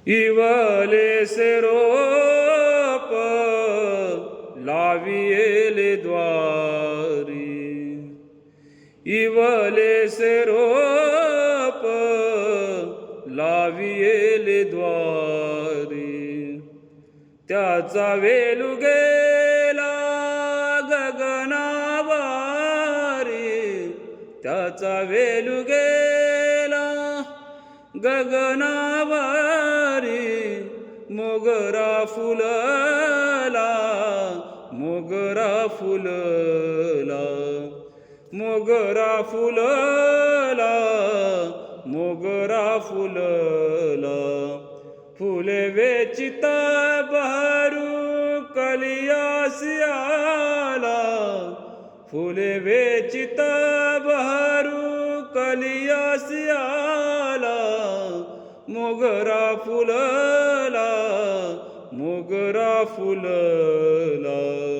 इवले से रोप लाविएले द्वारी, इवले से रोप लाविएले द्वारी. त्याचा वेलू गेला गगनावारी, त्याचा वेलू गेला गगनावारी. मोगरा फुलला, मोगरा फुलला, मोगरा फुलला, मोगरा फुलला. फुले वेचित बहरू कलियासी आला, फुले वेचित बहरू कलियासी आला. मोगरा फुलला, मोगरा फुलला.